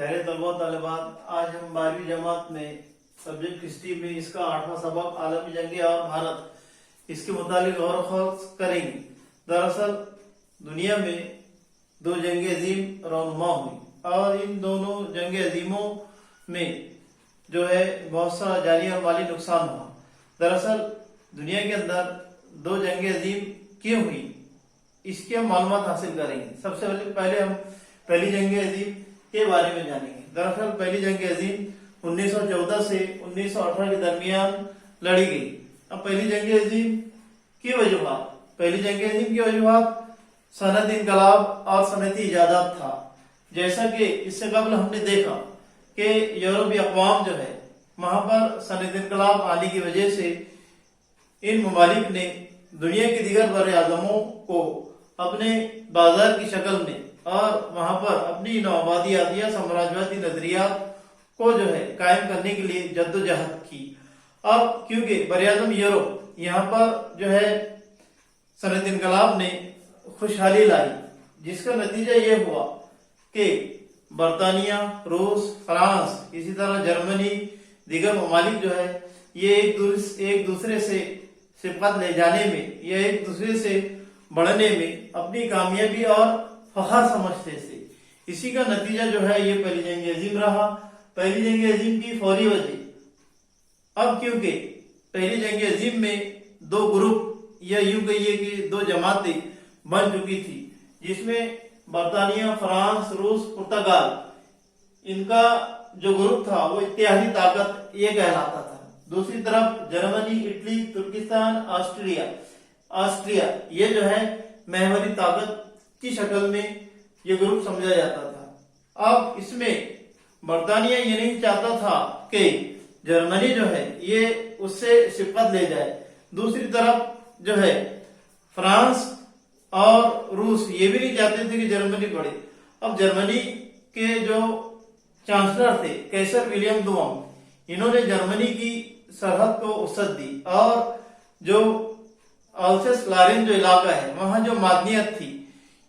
प्यारे तलबा तालिबात, आज हम 12वीं जमात में सब्जेक्ट हिस्ट्री में इसका 8वां सबक आलमी जंगे और भारत इसके मुतालिक गौर व खोज करेंगे। दरअसल दुनिया में दो जंग अजीम रौनुमा हुई और इन दोनों जंग अजीमों में जो है बहुत सा जानी और माली नुकसान हुआ। दरअसल दुनिया के अंदर दो जंग अजीम क्यों हुई इसकी हम मालूमात हासिल करेंगे। सबसे पहले हम पहली जंग अजीम के बारे में जानेंगे। दरअसल पहली जंग अजीम 1914 से 1918 के दरमियान लड़ी गई। अब पहली जंग अजीम की वजूहात, पहली जंग अजीम की वजूहात सनअती इनकलाब और सनअती इजादात था। जैसा कि इससे कबल हमने देखा कि यूरोपीय अक़वाम जो है वहां पर सनअती इनकलाब आने की वजह से इन ममालिक ने दुनिया के दीगर बर-ए-आज़मों को अपने बाजार की शक्ल में और वहां पर अपनी नौआबादियात या साम्राज्यवादी नजरियात को जो है कायम करने के लिए जद्दोजहद की। अब क्योंकि बर-ए-आज़म यूरोप यहाँ पर जो है सनअती इनकलाब ने खुशहाली लाई, जिसका नतीजा ये हुआ कि बरतानिया, रूस, फ्रांस, इसी तरह जर्मनी, दीगर ममालिक जो है ये एक दूसरे से सिबकत ले जाने में या एक दूसरे से बढ़ने में अपनी कामयाबी और फखर समझते थे। इसी का नतीजा जो है ये पहली जंग अजीम रहा। पहली जंग अजीम की फौरी वजह, अब क्योंकि पहली जंग अजीम में दो ग्रुप या यूं कहिए कि दो जमातें बन चुकी थी, जिसमें बरतानिया, फ्रांस, रूस, पुर्तगाल इनका जो ग्रुप था वो इत्तेहादी ताकत ये कहलाता था। दूसरी तरफ जर्मनी, इटली, तुर्किस्तान, ऑस्ट्रिया ये जो है महवरी ताकत की शक्ल में ये ग्रुप समझा जाता था। अब इसमें बरतानिया ये नहीं चाहता था कि जर्मनी जो है ये उससे शिकत ले जाए। दूसरी तरफ जो है फ्रांस और रूस ये भी नहीं चाहते थे कि जर्मनी बढ़े। अब जर्मनी के जो चांसलर थे कैसर विलियम दुआम, इन्होंने जर्मनी की सरहद को वसअत दी और जो अल्सेस लॉरेन जो इलाका है वहां जो मादनियत थी,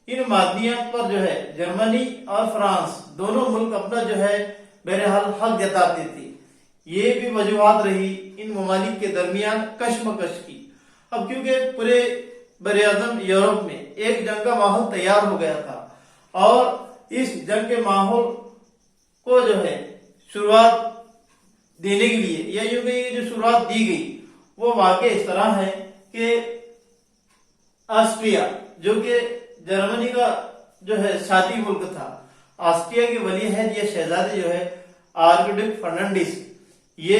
इन मादनियत पर जो है जर्मनी और फ्रांस दोनों मुल्क अपना जो है बहरहाल हक जताते थे। ये भी वजूहात रही इन ममालिक के दरमियान कशमकश की। अब क्योंकि पूरे बर-ए-आज़म यूरोप में एक जंग का माहौल तैयार हो गया था और इस जंग के माहौल को जो है शुरुआत देने के लिए या यूं कहिए जो शुरुआत दी गई वो वाकई इस तरह है कि ऑस्ट्रिया जो कि जर्मनी का जो है साथी मुल्क था, ऑस्ट्रिया के वली अहद या शहजादे जो है आर्कड्यूक फर्नांडिस, ये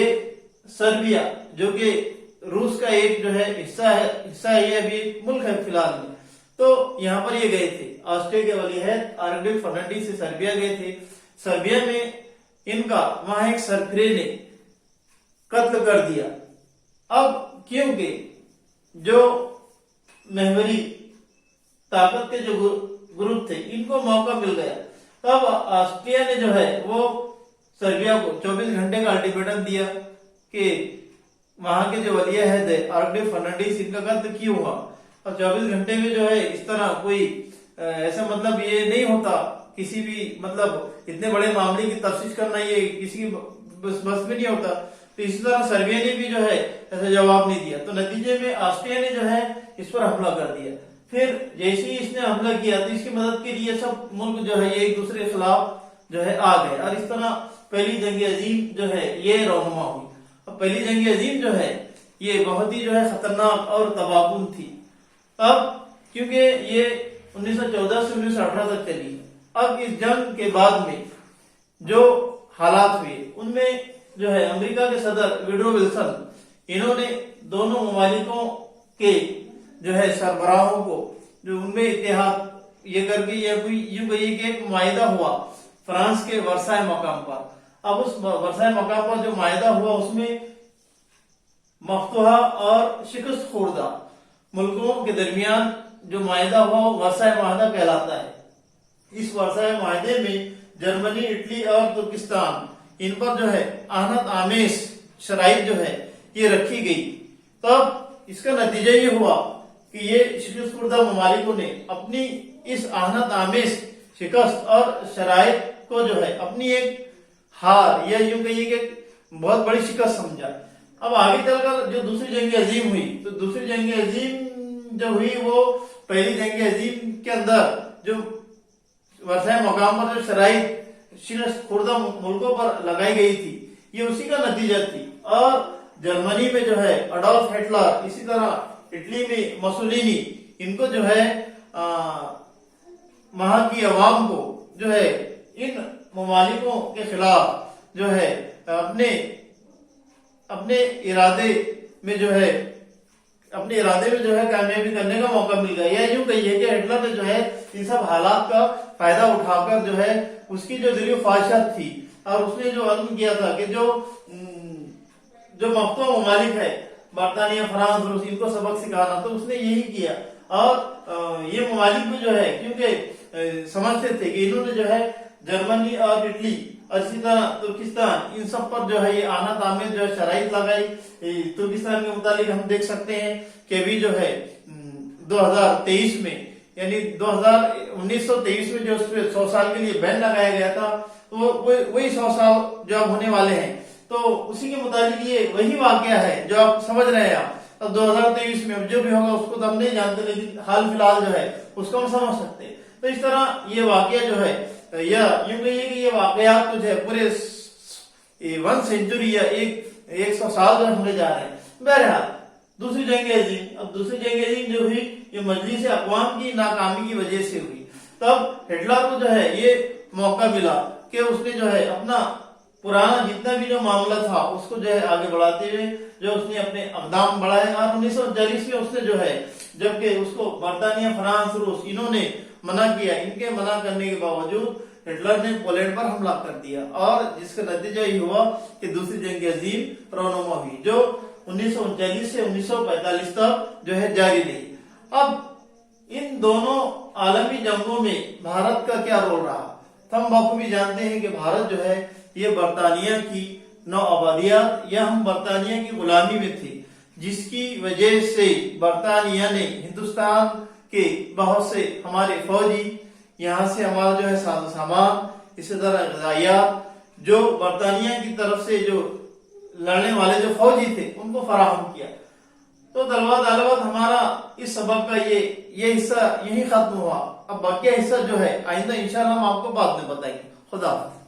सर्बिया जो कि रूस का एक जो है हिस्सा है ये अभी एक मुल्क है फिलहाल में, तो यहाँ पर ये गए थे। ऑस्ट्रिया के वली अहद आर्कड्यूक फर्नांडिस से सर्बिया गए थे। सर्बिया में इनका वहां एक सरफिरे ने कत्ल कर दिया। अब क्योंकि जो महवरी ताकत के जो ग्रुप थे इनको मौका मिल गया, तब ऑस्ट्रिया ने जो है वो सर्बिया को 24 घंटे का अल्टीमेटम दिया कि वहां के जो वली अहद है आर्कड्यूक फर्नांडिस इनका कत्ल क्यों हुआ। और 24 घंटे में जो है इस तरह कोई ऐसा मतलब ये नहीं होता किसी भी मतलब इतने बड़े मामले की तफ्तीश करना ये किसी की बस में नहीं होता। तो इसी तरह सर्बिया ने भी जो है ऐसा जवाब नहीं दिया, तो नतीजे में ऑस्ट्रिया ने जो है इस पर हमला कर दिया। फिर जैसे ही इसने हमला किया तो इसकी मदद के लिए सब मुल्क जो है ये एक दूसरे के खिलाफ जो है आ गए और इस तरह पहली जंग अजीम जो है ये रौनुमा हुई। अब पहली जंग अजीम जो है ये बहुत ही जो है खतरनाक और तबाहकुन थी। अब क्योंकि ये 1914 से 1918 तक चली। अब इस जंग के बाद में जो हालात हुए उनमें जो है अमेरिका के सदर वुडरो विल्सन इन्होंने दोनों ममालिकों के जो है सरबराहों को जो उनमें इत्तेहाद ये करके यूं कहिए कि एक मुआहिदा हुआ फ्रांस के वर्साय मकाम पर। अब उस वर्साय मकाम पर जो मुआहिदा हुआ उसमें मफ्तूहा और शिकस्त खुर्दा मुल्कों के दरमियान जो मुआहिदा हुआ वो वर्साय मुआहिदा कहलाता है। इस वर्साय मुआहिदे में जर्मनी, इटली और तुर्किस्तान इन पर जो है आहनत आमेश शराइत जो है ये रखी गई। तब इसका नतीजा ये हुआ कि ये शिकस्त खुर्दा ममालिकों ने अपनी इस आहनत आमेश शिकस्त और शराइत کو جو ہے اپنی ایک ہار یا یوں کہیے کہ بہت بڑی شکست سمجھا۔ اب آگے چل کر جو دوسری جنگ عظیم ہوئی، تو دوسری جنگ عظیم جو ہوئی وہ پہلی جنگ عظیم کے اندر جو ورسائے مقام پر جو شرائط شکست خوردہ ملکوں پر لگائی گئی تھی، یہ اسی کا نتیجہ تھی۔ اور جرمنی میں جو ہے اڈولف ہٹلر، اسی طرح اٹلی میں مسولینی، ان کو جو ہے وہاں کی عوام کو جو ہے ان ممالکوں کے خلاف جو ہے اپنے ارادے میں جو ہے کامیابی کرنے کا موقع مل گیا۔ یا یوں کہیے کہ ہٹلر نے جو ہے ان سب حالات کا فائدہ اٹھا کر جو ہے اس کی جو دلی خواہشات تھی، اور اس نے جو عزم کیا تھا کہ جو مفتوح ممالک ہے برطانیہ، فرانس، روس، ان کو سبق سکھانا، تو اس نے یہی کیا۔ اور یہ ممالک بھی جو ہے کیونکہ سمجھتے تھے کہ انہوں نے جو ہے جرمنی اور اٹلی اور اسی طرح ترکستان، ان سب پر جو ہے یہ آنا تعمیر جو ہے شرائط لگائی۔ ترکستان کے متعلق ہم دیکھ سکتے ہیں کہ ابھی جو ہے 2023 میں، یعنی 1923 میں جو اس پہ 100 سال کے لیے بین لگایا گیا تھا، وہی 100 سال جو اب ہونے والے ہیں، تو اسی کے متعلق یہ وہی واقعہ ہے جو آپ سمجھ رہے ہیں۔ اب 2023 میں اب جو بھی ہوگا اس کو تو ہم نہیں جانتے، لیکن حال فی الحال جو ہے اس کو ہم سمجھ سکتے ہیں۔ تو اس طرح یہ واقعہ جو ہے، یا یوں کہیے کہ یہ واقعات جو ہے پورے 1 سینچری یا 100 سال جو ہونے جا رہے ہیں۔ بہرحال دوسری جنگ عظیم جو ہوئی، یہ مجلس اقوام کی ناکامی کی وجہ سے ہوئی۔ تب ہٹلر کو جو ہے یہ موقع ملا کہ اس نے جو ہے اپنا پرانا جتنا بھی جو معاملہ تھا اس کو جو ہے آگے بڑھاتے ہوئے جو اس نے اپنے اقدام بڑھائے، اور 1939 میں اس نے جو ہے، جبکہ اس کو برطانیہ، فرانس، روس انہوں نے منع کیا، ان کے منع کرنے کے باوجود ہٹلر نے پولینڈ پر حملہ کر دیا، اور جس کا نتیجہ یہ ہوا کہ دوسری جنگ عظیم رونما ہوئی، جو 1939 سے 1945 تک جو ہے جاری رہی۔ اب ان دونوں عالمی جنگوں میں بھارت کا کیا رول رہا؟ ہم بخوبی جانتے ہیں کہ بھارت جو ہے یہ برطانیہ کی نو آبادیات یا ہم برطانیہ کی غلامی میں تھے، جس کی وجہ سے برطانیہ نے ہندوستان کے بہت سے ہمارے فوجی، یہاں سے ہمارا جو ہے ساز و سامان، اسی طرح غذائیات جو برطانیہ کی طرف سے جو لڑنے والے جو فوجی تھے ان کو فراہم کیا۔ تو طلباء ہمارا اس سبق کا یہ حصہ یہی ختم ہوا۔ اب باقی حصہ جو ہے آئندہ انشاءاللہ ہم آپ کو بعد میں بتائیں گے۔ خدا حافظ۔